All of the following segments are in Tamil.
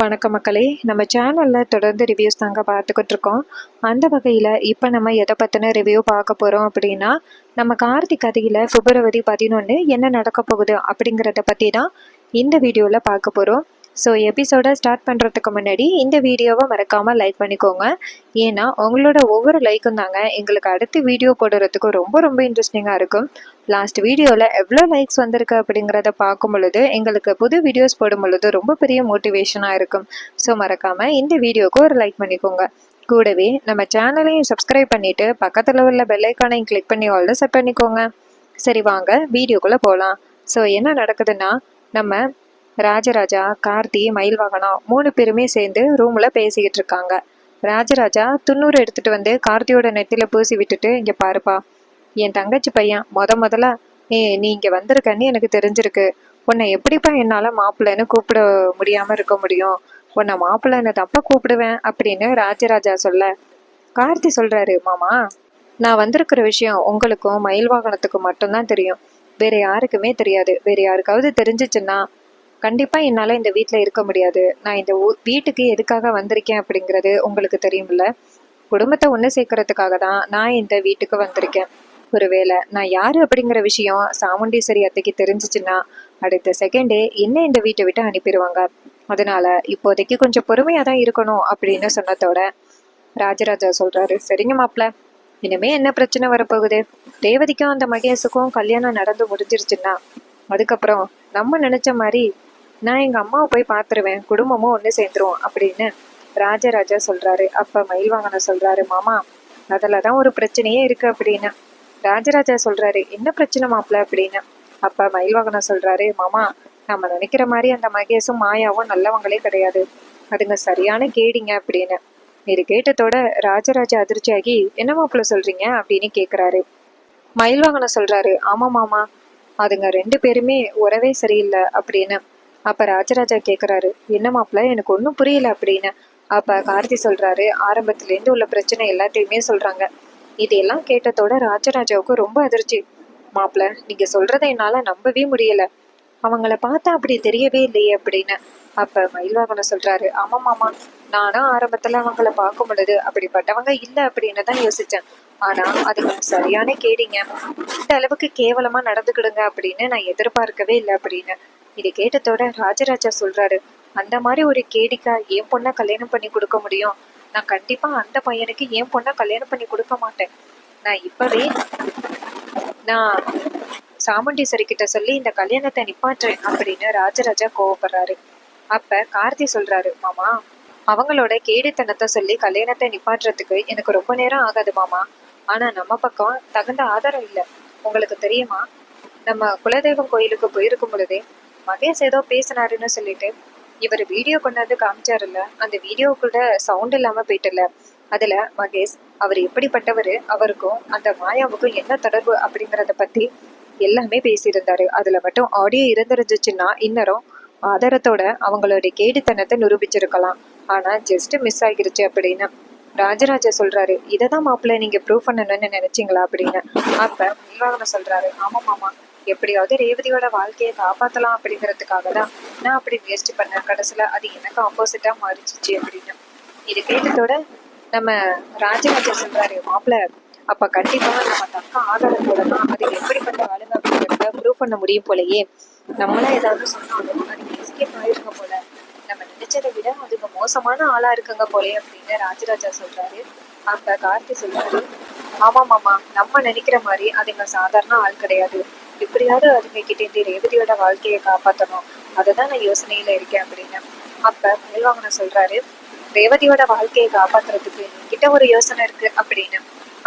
வணக்கம் மக்களே, நம்ம சேனலில் தொடர்ந்து ரிவ்யூஸ் தாங்க பார்த்துக்கிட்டு இருக்கோம். அந்த வகையில் இப்போ நம்ம எதை பற்றின ரிவ்யூ பார்க்க போகிறோம் அப்படின்னா, நம்ம கார்த்திக் கதையில் பிப்ரவரி 11 என்ன நடக்க போகுது அப்படிங்கிறத பற்றி தான் இந்த வீடியோவில் பார்க்க போகிறோம். ஸோ எபிசோடை ஸ்டார்ட் பண்ணுறதுக்கு முன்னாடி இந்த வீடியோவை மறக்காமல் லைக் பண்ணிக்கோங்க. ஏன்னா உங்களோட ஒவ்வொரு லைக்கும் தாங்க எங்களுக்கு அடுத்து வீடியோ போடுறதுக்கு ரொம்ப ரொம்ப இன்ட்ரெஸ்டிங்காக இருக்கும். லாஸ்ட் வீடியோவில் எவ்வளோ லைக்ஸ் வந்திருக்கு அப்படிங்கிறத பார்க்கும் பொழுது எங்களுக்கு புது வீடியோஸ் போடும் பொழுது ரொம்ப பெரிய மோட்டிவேஷனாக இருக்கும். ஸோ மறக்காமல் இந்த வீடியோவுக்கு ஒரு லைக் பண்ணிக்கோங்க. கூடவே நம்ம சேனலையும் சப்ஸ்கிரைப் பண்ணிவிட்டு பக்கத்தில் உள்ள பெல்லைக்கானையும் கிளிக் பண்ணி ஆல்ரெடி செட் பண்ணிக்கோங்க. சரி வாங்க வீடியோக்குள்ளே போகலாம். ஸோ என்ன நடக்குதுன்னா, நம்ம ராஜராஜா, கார்த்தி, மயில்வாகனம் 3 பேருமே சேர்ந்து ரூமில் பேசிக்கிட்டு இருக்காங்க. ராஜராஜா துண்ணூறு எடுத்துகிட்டு வந்து கார்த்தியோட நெத்தியில் பூசி விட்டுட்டு, இங்கே பாருப்பா, என் தங்கச்சி பையன் முதல்ல நீ இங்கே வந்திருக்கன்னு எனக்கு தெரிஞ்சிருக்கு. உன்னை எப்படிப்பா என்னால் மாப்பிள்ளைன்னு கூப்பிட முடியாமல் இருக்க முடியும்? உன்னை மாப்பிள்ளைன்னு தப்பா கூப்பிடுவேன் அப்படின்னு ராஜராஜா சொல்ல, கார்த்தி சொல்கிறாரு, மாமா, நான் வந்திருக்கிற விஷயம் உங்களுக்கும் மயில் வாகனத்துக்கும் மட்டும்தான் தெரியும். வேற யாருக்குமே தெரியாது. வேற யாருக்காவது தெரிஞ்சிச்சுன்னா கண்டிப்பாக என்னால் இந்த வீட்டில் இருக்க முடியாது. நான் இந்த வீட்டுக்கு எதுக்காக வந்திருக்கேன் அப்படிங்கிறது உங்களுக்கு தெரியுமில்ல. குடும்பத்தை ஒன்று சேர்க்கறதுக்காக தான் நான் இந்த வீட்டுக்கு வந்திருக்கேன். ஒருவேளை நான் யார் அப்படிங்கிற விஷயம் சாமுண்டீஸ்வரி அத்தைக்கு தெரிஞ்சிச்சுன்னா அடுத்த செகண்டே என்ன இந்த வீட்டை விட்டு அனுப்பிடுவாங்க. அதனால இப்போதைக்கு கொஞ்சம் பொறுமையாக தான் இருக்கணும் அப்படின்னு சொன்னதோட ராஜராஜா சொல்கிறாரு, சரிங்க மாப்பிள்ள, இனிமே என்ன பிரச்சனை வரப்போகுது? ரேவதிக்கும் அந்த மகேஷுக்கும் கல்யாணம் நடந்து முடிஞ்சிருச்சுன்னா அதுக்கப்புறம் நம்ம நினச்ச மாதிரி நான் எங்கள் அம்மாவை போய் பார்த்துருவேன், குடும்பமும் ஒன்று சேர்ந்துருவோம் அப்படின்னு ராஜராஜா சொல்கிறாரு. அப்போ மயில்வாகனம் சொல்கிறாரு, மாமா, அதில் தான் ஒரு பிரச்சனையே இருக்குது அப்படின்னு. ராஜராஜா சொல்கிறாரு, என்ன பிரச்சனை மாப்பிள்ள அப்படின்னு. அப்போ மயில்வாகனம் சொல்கிறாரு, மாமா, நம்ம நினைக்கிற மாதிரி அந்த மகேஷும் மாயாவும் நல்லவங்களே கிடையாது. அதுங்க சரியான கேடிங்க அப்படின்னு. இது கேட்டதோட ராஜராஜா அதிர்ச்சியாகி, என்ன மாப்பிள்ள சொல்கிறீங்க அப்படின்னு கேட்குறாரு. மயில்வாகனம் சொல்கிறாரு, ஆமாம் மாமா, அதுங்க 2 பேருமே உறவே சரியில்லை அப்படின்னு. அப்போ ராஜராஜா கேட்குறாரு, என்ன மாப்பிள்ள, எனக்கு ஒன்றும் புரியல அப்படின்னு. அப்போ கார்த்தி சொல்கிறாரு, ஆரம்பத்துலேருந்து உள்ள பிரச்சனை எல்லாத்தையுமே சொல்கிறாங்க. இதையெல்லாம் கேட்டதோட ராஜராஜாவுக்கு ரொம்ப அதிர்ச்சி. மாப்பிள்ள, நீங்கள் சொல்கிறத என்னால் நம்பவே முடியலை. அவங்கள பார்த்தா அப்படி தெரியவே இல்லையே அப்படின்னு. அப்போ மயில்வாகனம் சொல்கிறாரு, ஆமாம் மாமா, நானும் ஆரம்பத்தில் அவங்கள பார்க்கும் பொழுது அப்படிப்பட்டவங்க இல்லை அப்படின்னு தான் யோசித்தேன். ஆனால் அதுங்க சரியான கேடிங்க. இந்த அளவுக்கு கேவலமாக நடந்துக்கிடுங்க அப்படின்னு நான் எதிர்பார்க்கவே இல்லை அப்படின்னு. இது கேட்டதோட ராஜராஜா சொல்கிறாரு, அந்த மாதிரி ஒரு கேடிக்கா என் பொண்ணை கல்யாணம் பண்ணி கொடுக்க முடியும்? நான் கண்டிப்பாக அந்த பையனுக்கு என் பொண்ணை கல்யாணம் பண்ணி கொடுக்க மாட்டேன். நான் இப்போவே நான் சாமுண்டீஸ்வரி கிட்ட சொல்லி இந்த கல்யாணத்தை நிப்பாட்டுறேன் அப்படின்னு ராஜராஜா கோவப்படுறாரு. அப்ப கார்த்தி சொல்றாரு, மாமா, அவங்களோட கேடித்தனத்தை சொல்லி கல்யாணத்தை நிப்பாட்டுறதுக்கு எனக்கு ரொம்ப நேரம் ஆகாது மாமா. ஆனா நம்ம பக்கம் தகுந்த ஆதாரம் இல்லை. உங்களுக்கு தெரியுமா, நம்ம குலதெய்வம் கோயிலுக்கு போயிருக்கும் பொழுதே மகேஷ் ஏதோ பேசினாருன்னு சொல்லிட்டு இவர் வீடியோ கொண்டாந்து காமிச்சாருல்ல, அந்த வீடியோக்குள்ள சவுண்ட் இல்லாம போயிட்டுல, அதுல மகேஷ் அவர் எப்படிப்பட்டவர், அவருக்கும் அந்த மாயாவுக்கும் என்ன தொடர்பு அப்படிங்கிறத பத்தி எல்லாமே பேசியிருந்தாரு. அதுல மட்டும் ஆடியோ இருந்துருந்துச்சுன்னா இன்னரும் ஆதாரத்தோட அவங்களுடைய கேடித்தனத்தை நிரூபிச்சிருக்கலாம். ஆனா ஜஸ்ட் மிஸ் ஆகிருச்சு அப்படின்னு ராஜராஜா சொல்றாரு. இதை தான் மாப்பிள்ள நீங்க ப்ரூவ் பண்ணணும்னு நினைச்சீங்களா அப்படின்னு. அப்ப நிர்வாகனம் சொல்றாரு, ஆமா மாமா, எப்படியாவது ரேவதியோட வாழ்க்கையை காப்பாத்தலாம் அப்படிங்கிறதுக்காக தான் நான் அப்படி முயற்சி பண்ணேன். கடைசியில அது எனக்கு ஆப்போசிட்டா மாறிச்சிச்சு அப்படின்னு. இது கேட்டதோட நம்ம ராஜராஜா சொல்றாரு, மாப்பிள்ள, அப்ப கண்டிப்பா நம்ம தக்க ஆதாரத்தோட தான் அது எப்படிப்பட்ட ஆளுங்க அப்படிங்கிறத ப்ரூவ் பண்ண முடியும் போலயே. நம்மளாம் ஏதாவது சொன்னாலும் அது எஸ்கேப் ஆயிருக்க போல, நம்ம நினைச்சதை விட அதுக்கு மோசமான ஆளா இருக்குங்க போலே அப்படின்னு ராஜராஜா சொல்றாரு. அப்ப கார்த்தி சொல்றாரு, ஆமா மாமா, நம்ம நினைக்கிற மாதிரி அதுங்க சாதாரண ஆள் கிடையாது. எப்படியாவது அதுங்க கிட்ட இருந்து ரேவதியோட வாழ்க்கையை காப்பாற்றணும், அதை தான் நான் யோசனையில இருக்கேன் அப்படின்னு. அப்ப மேல்வாங்கன சொல்றாரு, ரேவதியோட வாழ்க்கையை காப்பாத்துறதுக்கு என்கிட்ட ஒரு யோசனை இருக்கு அப்படின்னு.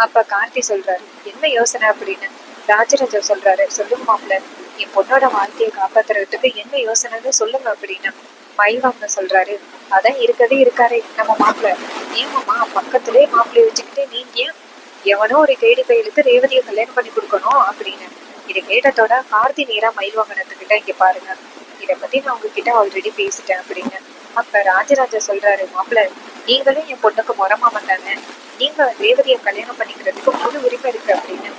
அப்ப கார்த்தி சொல்றாரு, என்ன யோசனை அப்படின்னு. ராஜராஜா சொல்றாரு, சொல்லுங்க மாப்பிள்ள, என் பொண்ணோட வாழ்க்கையை காப்பாத்துறதுக்கு என்ன யோசனைன்னு சொல்லுங்க அப்படின்னு. மயில்வாங்க சொல்றாரு, அதான் இருக்கதே இருக்காரே நம்ம மாப்பிள்ள, ஏன் மாமா பக்கத்திலே மாப்பிள்ளைய வச்சுக்கிட்டு நீங்க ஏன் எவனோ ஒரு கேடி பையலுக்கு ரேவதியை கல்யாணம் பண்ணி கொடுக்கணும் அப்படின்னு. இதை கேட்டதோட கார்த்தி நேரா மயில்வாகனத்துக்கிட்ட, இங்க பாருங்க, இதை பத்தி நான் உங்ககிட்ட ஆல்ரெடி பேசிட்டேன் அப்படின்னு. அப்ப ராஜராஜா சொல்றாரு, மாப்பிள்ள, நீங்களும் என் பொண்ணுக்கு முறமாமன் தானே, நீங்க ரேவதியை கல்யாணம் பண்ணிக்கிறதுக்கு முழு உரிமை இருக்கு அப்படின்னு.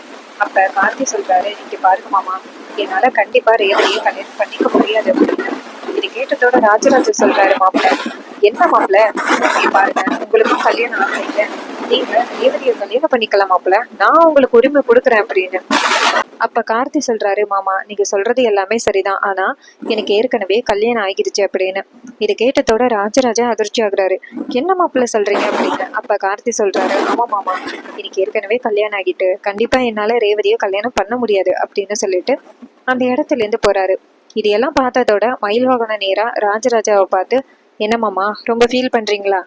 அப்ப கார்த்தி சொல்றாரு, இங்க பாருங்க மாமா, என்னால கண்டிப்பா ரேவதியை கல்யாணம் பண்ணிக்க முடியாது அப்படின்னு. இது கேட்டதோட ராஜராஜ சொல்றாரு, மாப்பிள்ள என்ன மாப்பிள்ள, இங்க பாருங்க உங்களுக்கும் கல்யாணம் ஆகலைங்க, நீங்க ரேவதியை கல்யாணம் பண்ணிக்கலாம் மாப்பிள்ள, நான் உங்களுக்கு உரிமை கொடுக்குறேன் அப்படின்னு. அப்ப கார்த்தி சொல்றாரு, மாமா நீங்க சொல்றது எல்லாமே சரிதான், ஆனா எனக்கு ஏற்கனவே கல்யாணம் ஆகிருச்சு அப்படின்னு. இது கேட்டதோட ராஜராஜா அதிர்ச்சி ஆகுறாரு. என்ன மாப்பிள்ள சொல்றீங்க அப்படின்னு. அப்ப கார்த்தி சொல்றாரு, ஆமா மாமா எனக்கு ஏற்கனவே கல்யாணம் ஆகிட்டு கண்டிப்பா என்னால ரேவதியை கல்யாணம் பண்ண முடியாது அப்படின்னு சொல்லிட்டு அந்த இடத்துல இருந்து போறாரு. இதையெல்லாம் பார்த்ததோட மயில்வாகன நேரா ராஜராஜாவை பார்த்து, என்ன மாமா ரொம்ப ஃபீல் பண்றீங்களா,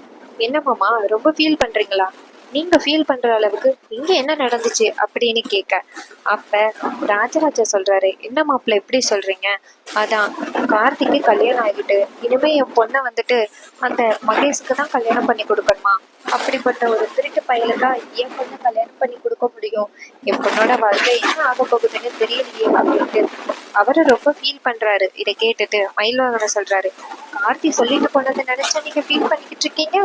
என்ன மாமா ரொம்ப ஃபீல் பண்றீங்களா, நீங்க ஃபீல் பண்ற அளவுக்கு இங்க என்ன நடந்துச்சு அப்படின்னு கேட்க, அப்ப ராஜராஜா சொல்றாரு, என்ன மாப்பிள்ள எப்படி சொல்றீங்க, அதான் கார்த்திக்கு கல்யாணம் ஆகிட்டு இனிமே என் பொண்ணை வந்துட்டு அந்த மகேஷுக்கு தான் கல்யாணம் பண்ணி கொடுக்கணுமா, அப்படிப்பட்ட ஒரு திருட்டு பயலுக்கா என் பொண்ணை கல்யாணம் பண்ணி கொடுக்க முடியும், என் பொண்ணோட வாழ்க்கை என்ன ஆக போகுதுன்னு தெரியலையே அப்படின்ட்டு அவரு ரொம்ப ஃபீல் பண்றாரு. இதை கேட்டுட்டு மயில்வாகன சொல்றாரு, கார்த்தி சொல்லிட்டு போனதை நினைச்சா நீங்க ஃபீல் பண்ணிக்கிட்டு இருக்கீங்க,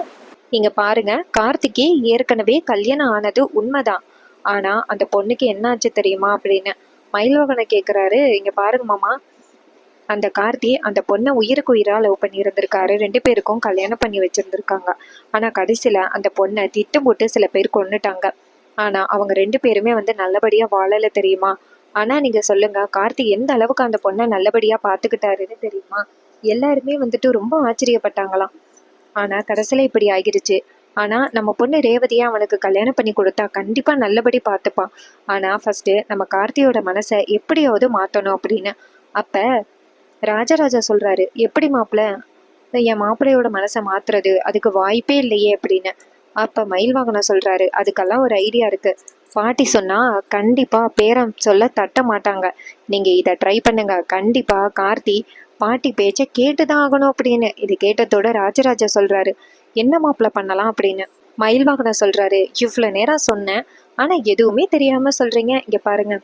இங்க பாருங்க கார்த்திக்கு ஏற்கனவே கல்யாணம் ஆனது உண்மைதான், ஆனா அந்த பொண்ணுக்கு என்ன ஆச்சு தெரியுமா அப்படின்னு மயில்வாகனை கேக்குறாரு. இங்க பாருங்க மாமா, அந்த கார்த்தி அந்த பொண்ணை உயிருக்கு உயிரா லவ் பண்ணி இருந்திருக்காரு, 2 பேருக்கும் கல்யாணம் பண்ணி வச்சிருந்திருக்காங்க. ஆனா கடைசியில அந்த பொண்ணை திட்டம் போட்டு சில பேர் கொன்னுட்டாங்க. ஆனா அவங்க 2 பேருமே வந்து நல்லபடியா வாழல தெரியுமா. ஆனா நீங்க சொல்லுங்க, கார்த்தி எந்த அளவுக்கு அந்த பொண்ணை நல்லபடியா பாத்துக்கிட்டாருன்னு தெரியுமா. எல்லாருமே வந்துட்டு ரொம்ப ஆச்சரியப்பட்டாங்களாம். ஆனா கடைசியில இப்படி ஆகிருச்சு. ஆனா நம்ம பொண்ணு ரேவதியா அவனுக்கு கல்யாணம் பண்ணி கொடுத்தா கண்டிப்பா நல்லபடி பார்த்துப்பான். ஆனா ஃபர்ஸ்ட் நம்ம கார்த்தியோட மனசை எப்படியாவது மாத்தணும் அப்படின்னு. அப்ப ராஜராஜா சொல்றாரு, எப்படி மாப்பிள்ள என் மாப்பிள்ளையோட மனசை மாத்துறது, அதுக்கு வாய்ப்பே இல்லையே அப்படின்னு. அப்ப மயில்வாகனம் சொல்றாரு, அதுக்கெல்லாம் ஒரு ஐடியா இருக்கு, பாட்டி சொன்னா கண்டிப்பா பேரம் சொல்ல தட்ட மாட்டாங்க, நீங்க இதை ட்ரை பண்ணுங்க, கண்டிப்பா கார்த்தி பாட்டி பேச்ச கேட்டுதான் ஆகணும் அப்படின்னு. இது கேட்டதோட ராஜராஜா சொல்றாரு, என்ன மாப்பிள்ள பண்ணலாம் அப்படின்னு. மயில்வாகனம் சொல்றாரு, இவ்வளவு நேரம் சொன்னேன், ஆனா எதுவுமே தெரியாம சொல்றீங்க, இங்க பாருங்க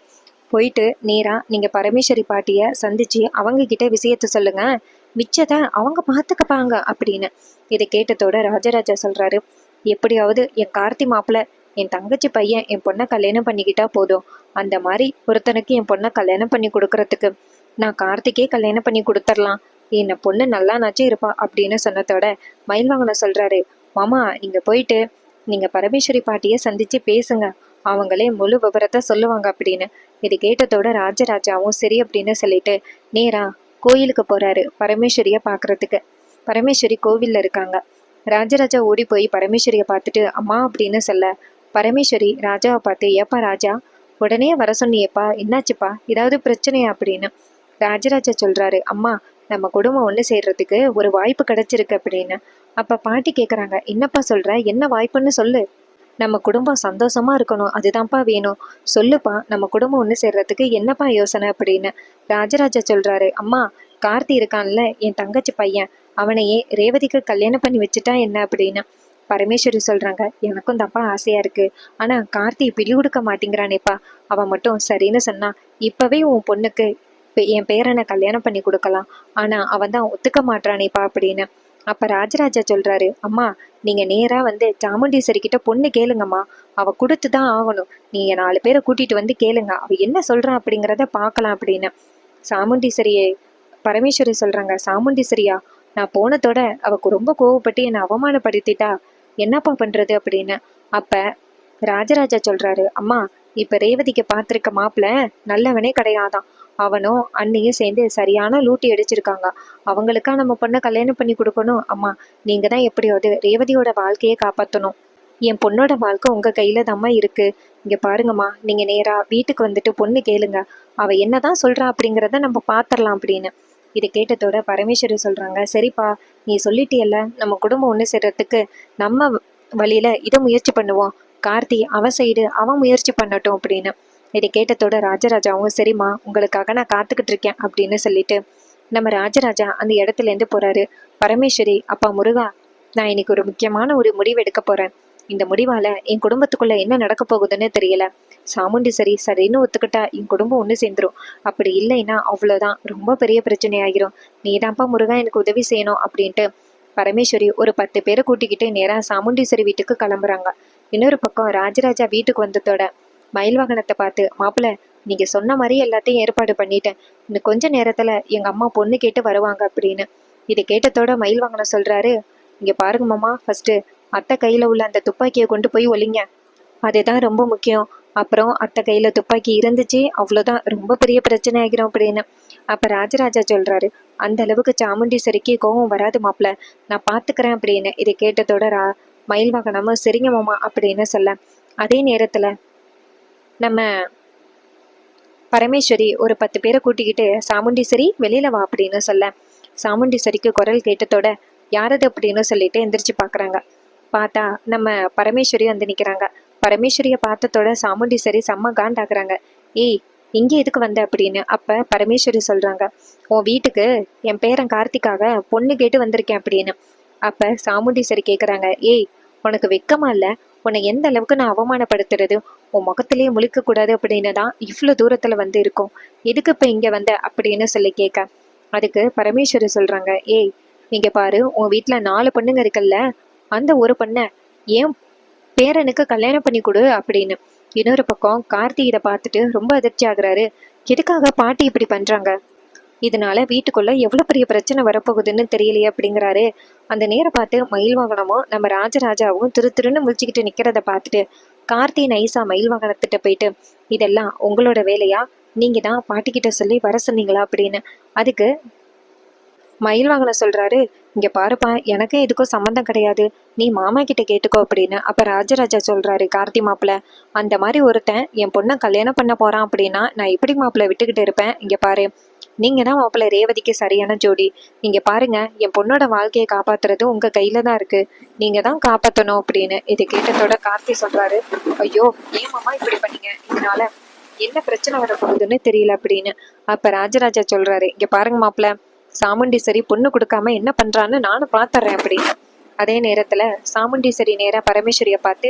போயிட்டு நேரா நீங்க பரமேஸ்வரி பாட்டிய சந்திச்சு அவங்க கிட்ட விஷயத்த சொல்லுங்க, மிச்சத்தை அவங்க பார்த்துக்கப்பாங்க அப்படின்னு. இதை கேட்டதோட ராஜராஜா சொல்றாரு, எப்படியாவது என் கார்த்தி மாப்பிள்ள என் தங்கச்சி பையன் என் பொண்ணை கல்யாணம் பண்ணிக்கிட்டா போதும், அந்த மாதிரி ஒருத்தனுக்கு என் பொண்ணை கல்யாணம் பண்ணி கொடுக்கறதுக்கு நான் கார்த்திக்கே கல்யாணம் பண்ணி கொடுத்துடலாம், என்ன பொண்ணு நல்லா நாச்சும் இருப்பா அப்படின்னு சொன்னதோட மயில்வாகனம் சொல்றாரு, மாமா நீங்க போயிட்டு நீங்க பரமேஸ்வரி பாட்டிய சந்திச்சு பேசுங்க, அவங்களே முழு விவரத்தை சொல்லுவாங்க அப்படின்னு. இது கேட்டதோட ராஜராஜாவும் சரி அப்படின்னு சொல்லிட்டு நேரா கோயிலுக்கு போறாரு பரமேஸ்வரிய பாக்குறதுக்கு. பரமேஸ்வரி கோவில்ல இருக்காங்க. ராஜராஜா ஓடி போய் பரமேஸ்வரிய பார்த்துட்டு அம்மா அப்படின்னு சொல்ல, பரமேஸ்வரி ராஜாவை பார்த்து, ஏப்பா ராஜா உடனே வர சொன்னியப்பா, என்னாச்சுப்பா, ஏதாவது பிரச்சனையா அப்படின்னு. ராஜராஜா சொல்றாரு, அம்மா நம்ம குடும்பம் ஒன்று சேர்றதுக்கு ஒரு வாய்ப்பு கிடைச்சிருக்கு அப்படின்னு. அப்ப பாட்டி கேக்குறாங்க, என்னப்பா சொல்ற, என்ன வாய்ப்புன்னு சொல்லு, நம்ம குடும்பம் சந்தோஷமா இருக்கணும், அதுதான்ப்பா வேணும், சொல்லுப்பா நம்ம குடும்பம் ஒன்று சேர்றதுக்கு என்னப்பா யோசனை அப்படின்னு. ராஜராஜா சொல்றாரு, அம்மா கார்த்தி இருக்கான்ல என் தங்கச்சி பையன், அவனையே ரேவதிக்கு கல்யாணம் பண்ணி வச்சுட்டா என்ன அப்படின்னு. பரமேஸ்வரி சொல்றாங்க, எனக்கும் தப்பா ஆசையா இருக்கு, ஆனா கார்த்தி பிடி கொடுக்க மாட்டேங்கிறானேப்பா, அவன் மட்டும் சரின்னு சொன்னா இப்பவே உன் பொண்ணுக்கு என் பேரனை கல்யாணம் பண்ணி கொடுக்கலாம், ஆனா அவன் தான் ஒத்துக்க மாட்டானேப்பா அப்படின்னு. அப்ப ராஜராஜா சொல்றாரு, அம்மா நீங்க நேரா வந்து சாமுண்டீஸ்வரி கிட்ட பொண்ணு கேளுங்கம்மா, அவ கொடுத்துதான் ஆகணும், நீங்க 4 பேரை கூட்டிட்டு வந்து கேளுங்க, அவ என்ன சொல்றான் அப்படிங்கிறத பார்க்கலாம் அப்படின்னு. சாமுண்டீஸ்வரியை பரமேஸ்வரி சொல்றாங்க, சாமுண்டீஸ்வரியா நான் போனதோட அவக்கு ரொம்ப கோவப்பட்டு என்னை அவமானப்படுத்திட்டா, என்னப்பா பண்றது அப்படின்னு. அப்ப ராஜராஜா சொல்றாரு, அம்மா இப்ப ரேவதிக்கு பார்த்திருக்க மாப்பிள்ள நல்லவனே கிடையாதான், அவனும் அண்ணியும் சேர்ந்து சரியான லூட்டி அடிச்சிருக்காங்க, அவங்களுக்கா நம்ம பொண்ணை கல்யாணம் பண்ணி கொடுக்கணும், அம்மா நீங்க தான் எப்படியாவது ரேவதியோட வாழ்க்கையை காப்பாற்றணும், என் பொண்ணோட வாழ்க்கை உங்க கையில தாம்மா இருக்கு, இங்க பாருங்கம்மா நீங்க நேரா வீட்டுக்கு வந்துட்டு பொண்ணு கேளுங்க, அவ என்னதான் சொல்றா அப்படிங்கிறத நம்ம பாத்திரலாம் அப்படின்னு. இதை கேட்டதோட பரமேஸ்வரி சொல்றாங்க, சரிப்பா நீ சொல்லிட்டியல்ல, நம்ம குடும்பம் ஒன்று சேர்றதுக்கு நம்ம வழியில இதை முயற்சி பண்ணுவோம், கார்த்தி அவன் சைடு அவன் முயற்சி பண்ணட்டும் அப்படின்னு. இதை கேட்டதோட ராஜராஜாவும், சரிம்மா உங்களுக்காக நான் காத்துக்கிட்டு இருக்கேன் அப்படின்னு சொல்லிட்டு நம்ம ராஜராஜா அந்த இடத்துல இருந்து போறாரு. பரமேஸ்வரி, அப்பா முருகா நான் இன்னைக்கு ஒரு முக்கியமான ஒரு முடிவு எடுக்க போறேன், இந்த முடிவால என் குடும்பத்துக்குள்ள என்ன நடக்க போகுதுன்னு தெரியல, சாமுண்டீஸ்வரி சரின்னு ஒத்துக்கிட்டா என் குடும்பம் ஒன்று சேர்ந்துரும், அப்படி இல்லைன்னா அவ்வளோதான், ரொம்ப பெரிய பிரச்சனை ஆகிரும், நீதான்ப்பா முருகா எனக்கு உதவி செய்யணும் அப்படின்ட்டு பரமேஸ்வரி ஒரு 10 பேரை கூட்டிக்கிட்டு நேராக சாமுண்டீஸ்வரி வீட்டுக்கு கிளம்புறாங்க. இன்னொரு பக்கம் ராஜராஜா வீட்டுக்கு வந்ததோட மயில்வாகனத்தை பார்த்து, மாப்பிள்ள நீங்க சொன்ன மாதிரி எல்லாத்தையும் ஏற்பாடு பண்ணிட்டேன், இன்னும் கொஞ்ச நேரத்துல எங்க அம்மா பொண்ணு கேட்டு வருவாங்க அப்படின்னு. இதை கேட்டதோட மயில் வாங்கின சொல்றாரு, இங்க பாருங்க மாமா, ஃபர்ஸ்ட் அத்தை கையில உள்ள அந்த துப்பாக்கியை கொண்டு போய் ஒளிங்க, அதுதான் ரொம்ப முக்கியம். அப்புறம் அத்தை கையில துப்பாக்கி இருந்துச்சு அவ்வளோதான், ரொம்ப பெரிய பிரச்சனை ஆகிரும் அப்படின்னு. அப்ப ராஜராஜா சொல்றாரு, அந்த அளவுக்கு சாமுண்டீஸ்வரிக்கு கோவம் வராது மாப்பிள்ள, நான் பாத்துக்கிறேன் அப்படின்னு. இதை கேட்டதோட மயில் வாகனமும் சரிங்க மாமா அப்படின்னு சொல்ல, அதே நேரத்துல நம்ம பரமேஸ்வரி ஒரு 10 பேரை கூட்டிக்கிட்டு சாமுண்டீஸ்வரி வெளியில வா அப்படின்னு சொல்ல, சாமுண்டீஸ்வரிக்கு குரல் கேட்டதோட யாரது அப்படின்னு சொல்லிட்டு எந்திரிச்சு பாக்குறாங்க. பார்த்தா நம்ம பரமேஸ்வரி வந்து நிக்கிறாங்க. பரமேஸ்வரிய பார்த்ததோட சாமுண்டீஸ்வரி செம்ம காண்டாக்குறாங்க. ஏய், இங்க எதுக்கு வந்த அப்படின்னு. அப்ப பரமேஸ்வரி சொல்றாங்க, உன் வீட்டுக்கு என் பேரன் கார்த்திக்காக பொண்ணு கேட்டு வந்திருக்கேன் அப்படின்னு. அப்ப சாமுண்டீஸ்வரி கேக்குறாங்க, ஏய், உனக்கு வெக்கமா இல்ல? உன்னை எந்த அளவுக்கு நான் அவமானப்படுத்துறது? உன் முகத்திலேயே முழிக்க கூடாது அப்படின்னு தான் இவ்வளவு தூரத்துல வந்து இருக்கோம், எதுக்கு இப்ப இங்க வந்த அப்படின்னு சொல்லி கேட்க, அதுக்கு பரமேஸ்வரி சொல்றாங்க, ஏய் இங்க பாரு, உன் வீட்டுல 4 பொண்ணுங்க இருக்குல்ல, அந்த ஒரு பொண்ண ஏன் பேரனுக்கு கல்யாணம் பண்ணி கொடு அப்படின்னு. இன்னொரு பக்கம் கார்த்தி இதை பார்த்துட்டு ரொம்ப அதிர்ச்சி ஆகுறாரு. எதுக்காக பாட்டி இப்படி பண்றாங்க? இதனால வீட்டுக்குள்ள எவ்வளவு பெரிய பிரச்சனை வரப்போகுதுன்னு தெரியலையே அப்படிங்கிறாரு. அந்த நேரம் பார்த்து மயில் வாகனமும் நம்ம ராஜராஜாவும் திருன்னு முழிச்சுக்கிட்டு நிக்கிறத பார்த்துட்டு கார்த்தி நைசா மயில் வாகனத்திட்ட போயிட்டு, இதெல்லாம் உங்களோட வேலையா? நீங்க தான் பாட்டிக்கிட்ட சொல்லி வர சொன்னீங்களா அப்படின்னு. அதுக்கு மயில் வாகனம் சொல்றாரு, இங்க பாருப்பா, எனக்கு இதுக்கும் சம்மந்தம் கிடையாது, நீ மாமா கிட்ட கேட்டுக்கோ அப்படின்னு. அப்ப ராஜராஜா சொல்றாரு, கார்த்தி மாப்பிள்ள, அந்த மாதிரி ஒருத்தன் என் பொண்ணை கல்யாணம் பண்ண போறான் அப்படின்னா நான் எப்படி மாப்பிள்ள விட்டுக்கிட்டு இருப்பேன்? இங்க பாரு, நீங்க தான் மாப்பிள்ள ரேவதிக்கு சரியான ஜோடி. நீங்க பாருங்க, என் பொண்ணோட வாழ்க்கையை காப்பாத்துறது உங்க கையில தான் இருக்கு, நீங்க தான் காப்பாத்தணும் அப்படின்னு. இதை கேட்டதோட கார்த்தி சொல்றாரு, ஐயோ ஏன் மாமா இப்படி பண்ணீங்க, இதனால என்ன பிரச்சனை வரப்போகுதுன்னு தெரியல அப்படின்னு. அப்ப ராஜராஜா சொல்றாரு, இங்க பாருங்க மாப்பிள்ள, சாமுண்டீஸ்வரி பொண்ணு கொடுக்காம என்ன பண்றான்னு நானும் பாத்துறேன் அப்படின்னு. அதே நேரத்துல சாமுண்டீஸ்வரி நேரா பரமேஸ்வரிய பார்த்து,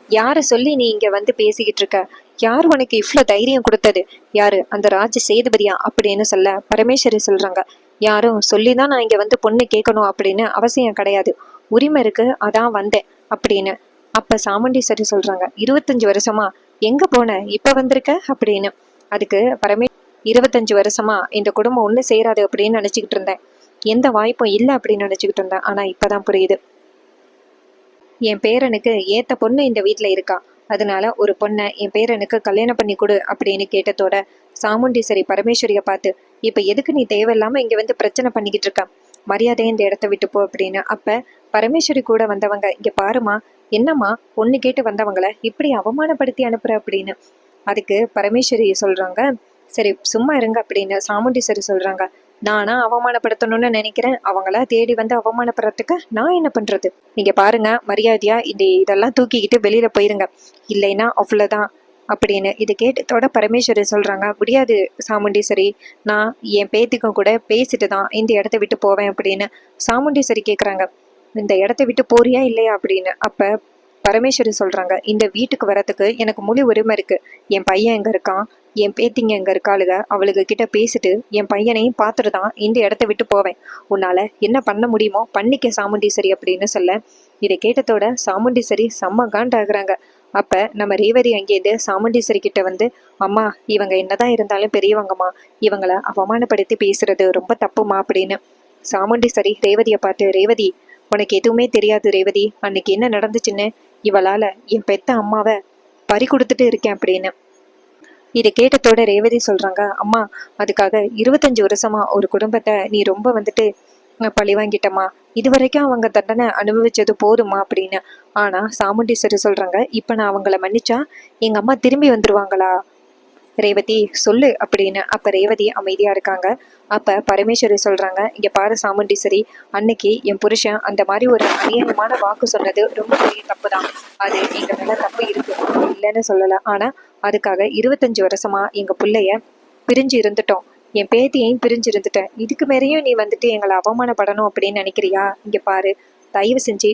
யார சொல்லி நீ இங்க வந்து பேசிக்கிட்டு இருக்க? யார் உனக்கு இவ்வளவு தைரியம் கொடுத்தது? யாரு? அந்த ராஜ சேதுபதியா அப்படின்னு சொல்ல, பரமேஸ்வரி சொல்றாங்க, யாரும் சொல்லிதான் நான் இங்க வந்து பொண்ணு கேட்கணும் அப்படின்னு அவசியம் கிடையாது, உரிமை இருக்கு, அதான் வந்தேன் அப்படின்னு. அப்ப சாமுண்டீஸ்வரி சொல்றாங்க, 25 வருஷமா எங்க போன, இப்ப வந்திருக்க அப்படின்னு. அதுக்கு 25 வருஷமா இந்த குடும்பம் ஒண்ணு சேராது அப்படின்னு நினைச்சுக்கிட்டு இருந்தேன், எந்த வாய்ப்பும் இல்லை அப்படின்னு நினைச்சுக்கிட்டு இருந்தேன், ஆனா இப்பதான் புரியுது, என் பேரனுக்கு ஏத்த பொண்ணு இந்த வீட்டுல இருக்கா, அதனால ஒரு பொண்ணை என் பேரனுக்கு கல்யாணம் பண்ணி கொடு அப்படின்னு கேட்டதோட சாமுண்டீஸ்வரி பரமேஸ்வரிய பார்த்து, இப்ப எதுக்கு நீ தேவையில்லாம இங்க வந்து பிரச்சனை பண்ணிக்கிட்டு இருக்க, மரியாதையை இந்த இடத்த விட்டு போ அப்படின்னு. அப்ப பரமேஸ்வரி கூட வந்தவங்க, இங்க பாருமா, என்னம்மா பொண்ணு கேட்டு வந்தவங்கள இப்படி அவமானப்படுத்தி அனுப்புற அப்படின்னு. அதுக்கு பரமேஸ்வரி சொல்றாங்க, சரி சும்மா இருங்க அப்படின்னு. சாமுண்டீஸ்வரி சொல்றாங்க, நானா அவமானப்படுத்தணும்னு நினைக்கிறேன், அவங்களா தேடி வந்து அவமானப்படுறதுக்கு நான் என்ன பண்றது? நீங்க பாருங்க, மரியாதையா இதெல்லாம் தூக்கிக்கிட்டு வெளியில போயிருங்க, இல்லைன்னா அவ்வளவுதான் அப்படின்னு. இது கேட்டதோட பரமேஸ்வரி சொல்றாங்க, முடியாது சாமுண்டீஸ்வரி, நான் என் பேத்திக்கும் கூட பேசிட்டு தான் இந்த இடத்த விட்டு போவேன் அப்படின்னு. சாமுண்டீஸ்வரி கேக்குறாங்க, இந்த இடத்த விட்டு போறியா இல்லையா அப்படின்னு. அப்ப பரமேஸ்வரி சொல்றாங்க, இந்த வீட்டுக்கு வரத்துக்கு எனக்கு முழு உரிமை இருக்கு, என் பையன் எங்க இருக்கான், என் பேத்திங்க எங்க இருக்காளுக, அவளுக்கு கிட்ட பேசிட்டு என் பையனையும் பார்த்துட்டு தான் இந்த இடத்த விட்டு போவேன், உன்னால என்ன பண்ண முடியுமோ பண்ணிக்க சாமுண்டீஸ்வரி அப்படின்னு சொல்ல, இதை கேட்டதோட சாமுண்டீஸ்வரி செம்ம காண்டாகுறாங்க. அப்ப நம்ம ரேவதி அங்கேருந்து சாமுண்டீஸ்வரி கிட்ட வந்து, அம்மா இவங்க என்னதான் இருந்தாலும் பெரியவங்கம்மா, இவங்கள அவமானப்படுத்தி பேசுறது ரொம்ப தப்புமா அப்படின்னு. சாமுண்டீஸ்வரி ரேவதியை பார்த்து, ரேவதி உனக்கு எதுவுமே தெரியாது ரேவதி, அன்னைக்கு என்ன நடந்துச்சுன்னு, இவளால என் பெத்த அம்மாவை பறி கொடுத்துட்டு இருக்கேன் அப்படின்னு. இதை கேட்டதோட ரேவதி சொல்றாங்க, அம்மா அதுக்காக 25 வருஷமா ஒரு குடும்பத்தை நீ ரொம்ப வந்துட்டு பழி வாங்கிட்டம்மா, இது வரைக்கும் அவங்க தண்டனை அனுபவிச்சது போதுமா அப்படின்னு. ஆனா சாமுண்டீஸ்வரி சொல்றாங்க, இப்ப நான் அவங்கள மன்னிச்சா எங்க அம்மா திரும்பி வந்துருவாங்களா ரேவதி, சொல்லு அப்படின்னு. அப்ப ரேவதி அமைதியா இருக்காங்க. அப்ப பரமேஸ்வரி சொல்றாங்க, இங்க பாரு சாமுண்டீஸ்வரி, அன்னைக்கு என் புருஷன் அந்த மாதிரி ஒரு அநியாயமான வாக்கு சொன்னது ரொம்ப பெரிய தப்பு தான், அது எங்க மேல தப்பு இருக்கு, இல்லைன்னு சொல்லல, ஆனா அதுக்காக 25 வருஷமா எங்க பிள்ளைய பிரிஞ்சு இருந்துட்டோம், என் பேத்தியையும் பிரிஞ்சு இருந்துட்டேன், இதுக்கு மேலேயும் நீ வந்துட்டு எங்களை அவமானப்படணும் அப்படின்னு நினைக்கிறியா? இங்க பாரு, தயவு செஞ்சு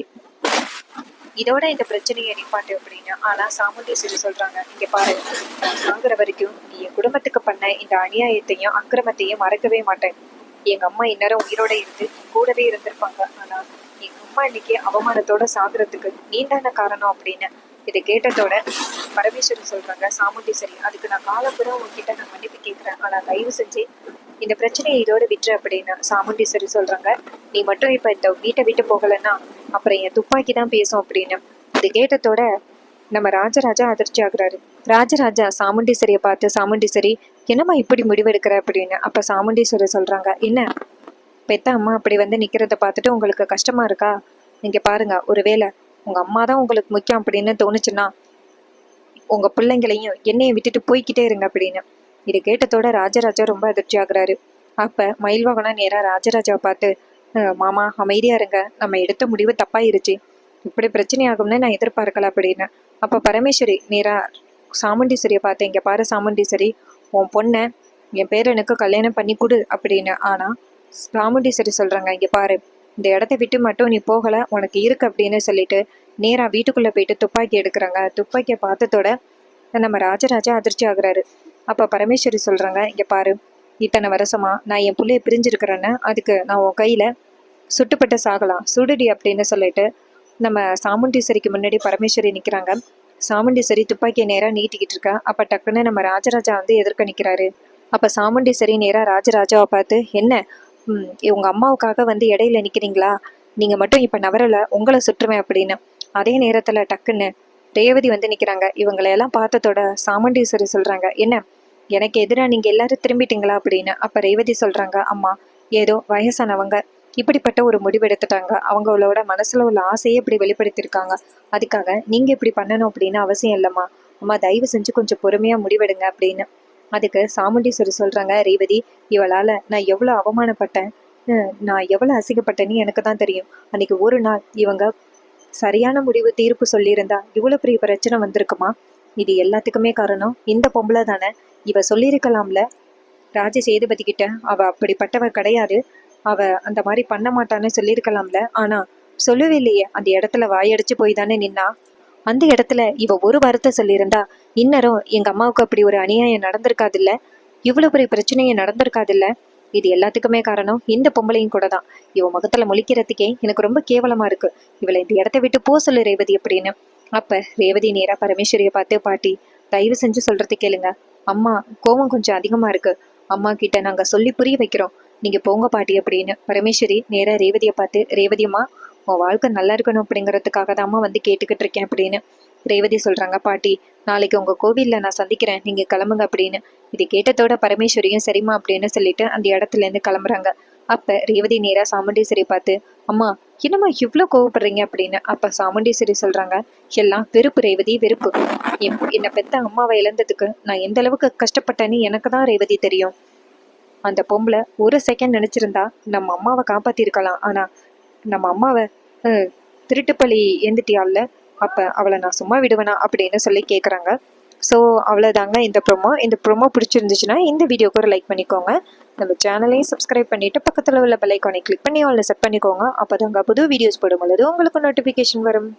இதோட இந்த பிரச்சனையை நிப்பாட்டு அப்படின்னு. ஆனா சாமுண்டீஸ்வரி சொல்றாங்க, இங்க பாரு, சாகுற வரைக்கும் நீ என் குடும்பத்துக்கு பண்ண இந்த அநியாயத்தையும் அக்கிரமத்தையும் மறக்கவே மாட்டேன், எங்க அம்மா இந்நேரம் உயிரோட இருந்து கூடவே இருந்திருப்பாங்க, ஆனா எங்க அம்மா இன்னைக்கு அவமானத்தோட சாகுறதுக்கு நீ தானே காரணம் அப்படின்னு. இதை கேட்டதோட பரமேஸ்வரி சொல்றாங்க, சாமுண்டீஸ்வரி அதுக்கு நான் காலப்புறம் உங்ககிட்ட நான் மன்னிப்பு கேட்கிறேன், ஆனா தயவு செஞ்சு இந்த பிரச்சனையை இதோட விட்டுரு அப்படின்னு சாமுண்டீஸ்வரி சொல்றாங்க. நீ மட்டும் இப்ப இந்த வீட்டை விட்டு போகலைன்னா அப்புறம் என் துப்பாக்கி தான் பேசும் அப்படின்னு. இது கேட்டதோட நம்ம ராஜராஜா அதிர்ச்சி ஆகுறாரு. ராஜராஜா சாமுண்டீஸ்வரியை பார்த்து, சாமுண்டீஸ்வரி என்னம்மா இப்படி முடிவெடுக்கிற அப்படின்னு. அப்ப சாமுண்டீஸ்வரி சொல்றாங்க, என்ன பெத்த அம்மா அப்படி வந்து நிக்கிறத பார்த்துட்டு உங்களுக்கு கஷ்டமா இருக்கா? நீங்க பாருங்க, ஒருவேளை உங்க அம்மா தான் உங்களுக்கு முக்கியம் அப்படின்னு தோணுச்சுன்னா உங்க பிள்ளைங்களையும் என்னைய விட்டுட்டு போய்கிட்டே இருங்க அப்படின்னு. இது கேட்டதோட ராஜராஜா ரொம்ப அதிர்ச்சி ஆகுறாரு. அப்ப மயில்வாகனா நேரா ராஜராஜாவை பார்த்து, மாமா அமைதியா இருங்க, நம்ம எடுத்த முடிவு தப்பாயிருச்சு, இப்படி பிரச்சனை ஆகும்னு நான் எதிர்பார்க்கல அப்படின்னு. அப்ப பரமேஸ்வரி நேரா சாமுண்டீஸ்வரியை பார்த்து, இங்க பாரு சாமுண்டீஸ்வரி, உன் பொண்ணை என் பேரனுக்கு கல்யாணம் பண்ணி கொடு அப்படின்னு. ஆனா சாமுண்டீஸ்வரி சொல்றாங்க, இங்க பாரு, இந்த இடத்த விட்டு மட்டும் நீ போகல, உனக்கு இருக்கு அப்படின்னு சொல்லிட்டு நேரா வீட்டுக்குள்ள போயிட்டு துப்பாக்கி எடுக்கிறாங்க. துப்பாக்கியை பார்த்ததோட நம்ம ராஜராஜா அதிர்ச்சி ஆகுறாரு. அப்ப பரமேஸ்வரி சொல்றாங்க, இங்க பாரு, இத்தனை வருஷமா நான் என் பிள்ளைய பிரிஞ்சிருக்கிறேன்னு, அதுக்கு நான் உன் கையில சுட்டுப்பட்டு சாகலாம், சுடுடி அப்படின்னு சொல்லிட்டு நம்ம சாமுண்டீஸ்வரிக்கு முன்னாடி பரமேஸ்வரி நிக்கிறாங்க. சாமுண்டீஸ்வரி துப்பாக்கியை நேரா நீட்டிக்கிட்டு இருக்கா. அப்ப டக்குன்னு நம்ம ராஜராஜா வந்து எதிர்க்க நிக்கிறாரு. அப்ப சாமுண்டீஸ்வரி நேரா ராஜராஜாவை பார்த்து, என்ன உங்க அம்மாவுக்காக வந்து இடையில நிக்கிறீங்களா? நீங்க மட்டும் இப்ப நவரல, உங்களை சுற்றுவேன் அப்படின்னு. அதே நேரத்துல டக்குன்னு ரேவதி வந்து நிக்கிறாங்க. இவங்களையெல்லாம் பார்த்ததோட சாமுண்டீஸ்வரி சொல்றாங்க, என்ன எனக்கு எதிராக நீங்க எல்லாரும் திரும்பிட்டீங்களா அப்படின்னு. அப்ப ரேவதி சொல்றாங்க, அம்மா ஏதோ வயசானவங்க இப்படிப்பட்ட ஒரு முடிவு எடுத்துட்டாங்க, அவங்களோட மனசுல உள்ள ஆசையே இப்படி வெளிப்படுத்தியிருக்காங்க, அதுக்காக நீங்க இப்படி பண்ணணும் அப்படின்னு அவசியம் இல்லைம்மா. அம்மா தயவு செஞ்சு கொஞ்சம் பொறுமையா முடிவெடுங்க அப்படின்னு. அதுக்கு சாமுண்டீஸ்வரி சொல்றாங்க, ரேவதி இவளால நான் எவ்வளவு அவமானப்பட்டேன், நான் எவ்வளவு அசிங்கப்பட்டேன்னு எனக்கு தான் தெரியும். அன்னைக்கு ஒரு நாள் இவங்க சரியான முடிவு தீர்ப்பு சொல்லியிருந்தா இவ்வளவு பெரிய பிரச்சனை வந்திருக்குமா? இது எல்லாத்துக்குமே காரணம் இந்த பொம்பளை தானே. இவ சொல்லியிருக்கலாம்ல ராஜ சேதுபதி கிட்ட, அவ அப்படிப்பட்டவ கிடையாது, அவ அந்த மாதிரி பண்ண மாட்டான்னு சொல்லியிருக்கலாம்ல. ஆனா சொல்லவே இல்லையே, அந்த இடத்துல வாயடிச்சு போய் தானே நின்னா. அந்த இடத்துல இவ ஒரு வார்த்தை சொல்லியிருந்தா இன்னரும் எங்க அம்மாவுக்கு அப்படி ஒரு அநியாயம் நடந்திருக்காது இல்ல, இவ்வளவு பெரிய பிரச்சனையும் நடந்திருக்காது இல்ல. இது எல்லாத்துக்குமே காரணம் இந்த பொம்பளையும் கூட தான். இவ முகத்துல முழிக்கிறதுக்கே எனக்கு ரொம்ப கேவலமா இருக்கு. இவளை இந்த இடத்த விட்டு போ சொல்லு ரேவதி அப்படின்னு. அப்ப ரேவதி நேரா பரமேஸ்வரியை பார்த்து, பாட்டி தயவு செஞ்சு சொல்றது கேளுங்க, அம்மா கோவம் கொஞ்சம் அதிகமா இருக்கு, அம்மா கிட்ட நாங்க சொல்லி புரிய வைக்கிறோம், நீங்க போங்க பாட்டி அப்படின்னு. பரமேஸ்வரி நேரா ரேவதியை பார்த்து, ரேவதியம்மா உன் வாழ்க்கை நல்லா இருக்கணும் அப்படிங்கிறதுக்காக தான் அம்மா வந்து கேட்டுக்கிட்டு இருக்கேன் அப்படின்னு. ரேவதி சொல்றாங்க, பாட்டி நாளைக்கு உங்க கோவில்ல நான் சந்திக்கிறேன், நீங்க கிளம்புங்க அப்படின்னு. இது கேட்டதோட பரமேஸ்வரியும் சரிம்மா அப்படின்னு சொல்லிட்டு அந்த இடத்துல இருந்து கிளம்புறாங்க. அப்ப ரேவதி நேரா சாமுண்டீஸ்வரி பார்த்து, அம்மா என்னம்மா இவ்வளோ கோவப்படுறீங்க அப்படின்னு. அப்ப சாமுண்டீஸ்வரி சொல்றாங்க, எல்லாம் வெறுப்பு ரேவதி, வெறுப்பு. என்னை பெத்த அம்மாவை இழந்ததுக்கு நான் எந்த அளவுக்கு கஷ்டப்பட்டேன்னு எனக்கு தான் ரேவதி தெரியும். அந்த பொம்பளை ஒரு செகண்ட் நினைச்சிருந்தா நம்ம அம்மாவை காப்பாத்திருக்கலாம், ஆனா நம்ம அம்மாவை திருட்டுப்பள்ளி ஏந்துட்டியால, அப்ப அவளை நான் சும்மா விடுவேனா அப்படின்னு சொல்லி கேட்குறாங்க. ஸோ அவ்வளோதாங்க இந்த ப்ரோமோ பிடிச்சிருந்துச்சுன்னா இந்த வீடியோக்கு ஒரு லைக் பண்ணிக்கோங்க. நம்ம சேனலையும் சப்ஸ்கிரைப் பண்ணிவிட்டு பக்கத்தில் உள்ள பெல் ஐக்கானை கிளிக் பண்ணி ஆல்ல செட் பண்ணிக்கோங்க. அப்போ தாங்க புது வீடியோஸ் போடும்பொழுது உங்களுக்கு நோட்டிஃபிகேஷன் வரும்.